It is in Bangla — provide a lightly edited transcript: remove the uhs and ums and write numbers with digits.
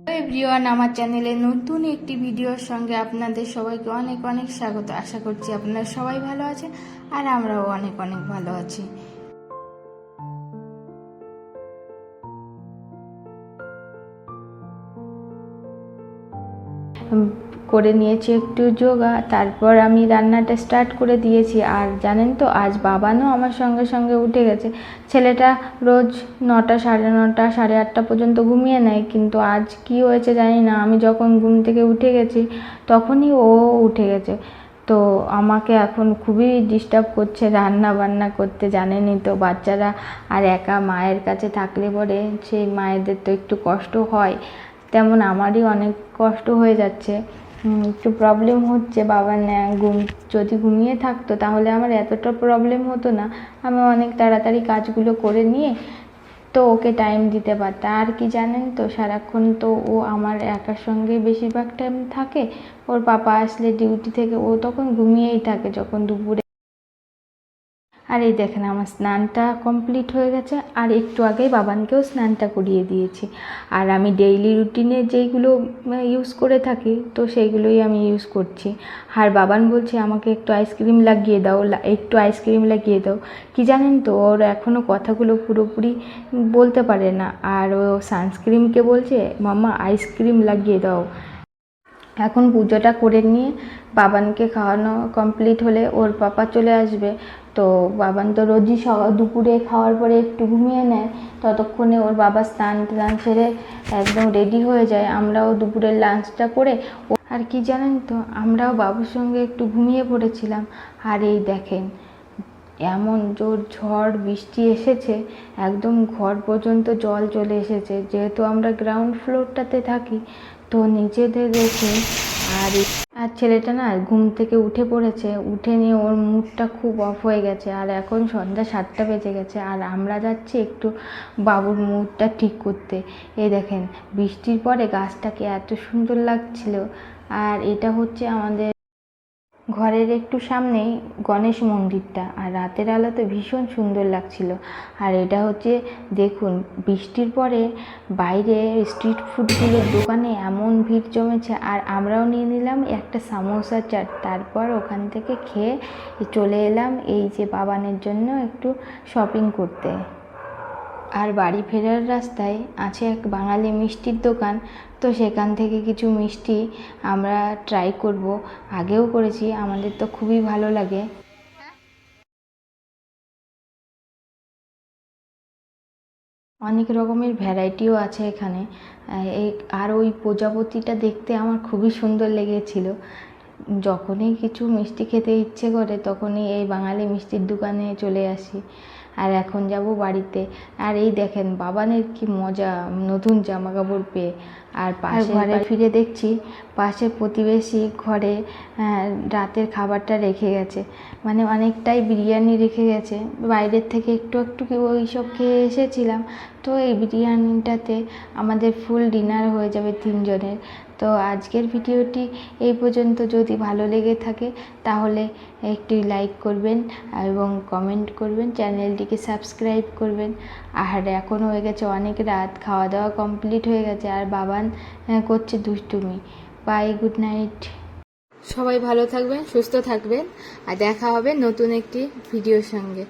এভরিওয়ান, আমার চ্যানেলে নতুন একটি ভিডিওর সঙ্গে আপনাদের সবাইকে অনেক অনেক স্বাগত। আশা করছি আপনারা সবাই ভালো আছেন আর আমরাও অনেক অনেক ভালো আছি। করে নিয়েছি একটু যোগা, তারপর আমি রান্নাটা স্টার্ট করে দিয়েছি। আর জানেন তো, আজ বাবানও আমার সঙ্গে সঙ্গে উঠে গেছে। ছেলেটা রোজ 9টা, 9:30, 8:30 পর্যন্ত ঘুমিয়ে নেয়, কিন্তু আজ কি হয়েছে জানি না, আমি যখন ঘুম থেকে উঠে গেছি তখনই ও উঠে গেছে। তো আমাকে এখন খুবই ডিস্টার্ব করছে রান্না বান্না করতে। জানেনই তো, বাচ্চারা আর একা মায়ের কাছে থাকলে পরে সেই মায়েদের তো একটু কষ্ট হয়, তেমন আমারই অনেক কষ্ট হয়ে যাচ্ছে। একটু প্রবলেম হচ্ছে। বাবা যদি ঘুমিয়ে থাকতো তাহলে আমার এতটা প্রবলেম হতো না। আমি অনেক তাড়াতাড়ি কাজগুলো করে নিয়ে তো ওকে টাইম দিতে পারতাম। আর কি জানেন তো, সারাক্ষণ তো ও আমার একার সঙ্গে বেশিরভাগ টাইম থাকে। ওর পাপা আসলে ডিউটি থেকে ও তখন ঘুমিয়েই থাকে যখন দুপুরে। আর এই দেখেন, আমার স্নানটা কমপ্লিট হয়ে গেছে, আর একটু আগেই বাবানকেও স্নানটা করিয়ে দিয়েছি। আর আমি ডেইলি রুটিনে যেইগুলো ইউজ করে থাকি তো সেইগুলোই আমি ইউজ করছি। আর বাবান বলছে আমাকে একটু আইসক্রিম লাগিয়ে দাও, একটু আইসক্রিম লাগিয়ে দাও। কি জানেন তো, ওর এখনও কথাগুলো পুরোপুরি বলতে পারে না। আর ও সানস্ক্রিমকে বলছে মাম্মা আইসক্রিম লাগিয়ে দাও। এখন পুজোটা করে নিয়ে বাবানকে খাওয়ানো কমপ্লিট হলে ওর পাপা চলে আসবে। তো বাবান তো রোজই দুপুরে খাওয়ার পরে একটু ঘুমিয়ে নেয়, ততক্ষণে ওর বাবা স্নান সেরে একদম রেডি হয়ে যায়। আমরাও দুপুরের লাঞ্চটা করে, আর কি জানেন তো, আমরাও বাবুর সঙ্গে একটু ঘুমিয়ে পড়েছিলাম। আর এই দেখেন, এমন জোর ঝড় বৃষ্টি এসেছে, একদম ঘর পর্যন্ত জল চলে এসেছে। যেহেতু আমরা গ্রাউন্ড ফ্লোরটাতে থাকি তো নিচেদের দেখে। আর ছেলেটা না ঘুম থেকে উঠে পড়েছে, উঠে নিয়ে ওর মুডটা খুব অফ হয়ে গেছে। আর এখন সন্ধ্যা 7টা বেজে গেছে, আর আমরা যাচ্ছি একটু বাবুর মুডটা ঠিক করতে। এই দেখেন, বৃষ্টির পরে গাছটাকে এত সুন্দর লাগছিল। আর এটা হচ্ছে আমাদের ঘরের একটু সামনেই গণেশ মন্দিরটা, আর রাতের আলোতে ভীষণ সুন্দর লাগছিল। আর এটা হচ্ছে, দেখুন, বৃষ্টির পরে বাইরে স্ট্রিট ফুডগুলোর দোকানে এমন ভিড় জমেছে। আর আমরাও নিয়ে নিলাম একটা সামোসা চাট, তারপর ওখান থেকে খেয়ে চলে এলাম এই যে বাবানের জন্য একটু শপিং করতে। আর বাড়ি ফেরার রাস্তায় আছে এক বাঙালি মিষ্টির দোকান, তো সেখান থেকে কিছু মিষ্টি আমরা ট্রাই করব। আগেও করেছি, আমাদের তো খুবই ভালো লাগে। অনেক রকমের ভ্যারাইটিও আছে এখানে। আর ওই প্রজাপতিটা দেখতে আমার খুবই সুন্দর লেগেছিল। যখনই কিছু মিষ্টি খেতে ইচ্ছে করে তখনই এই বাঙালি মিষ্টির দোকানে চলে আসি। আর এখন যাব বাড়িতে। আর এই দেখেন, বাবানের কি মজা নতুন জামা কাপড় পেয়ে। আর ঘরে ফিরে দেখছি পাশে প্রতিবেশী ঘরে রাতের খাবারটা রেখে গেছে, মানে অনেকটাই বিরিয়ানি রেখে গেছে। বাইরের থেকে একটু একটু ওই সব খেয়ে এসেছিলাম, তো এই বিরিয়ানিটাতে আমাদের ফুল ডিনার হয়ে যাবে 3 জনের। তো আজকের ভিডিওটি এই পর্যন্ত। যদি ভালো লেগে থাকে তাহলে একটু লাইক করবেন এবং কমেন্ট করবেন, চ্যানেলটিকে সাবস্ক্রাইব করবেন। আর এখন হয়ে গেছে অনেক রাত, খাওয়া দাওয়া কমপ্লিট হয়ে গেছে, আর বাবান করছে দুষ্টুমি। Bye, good night. সবাই ভালো থাকবেন, সুস্থ থাকবেন, আর দেখা হবে নতুন একটি ভিডিওর সঙ্গে।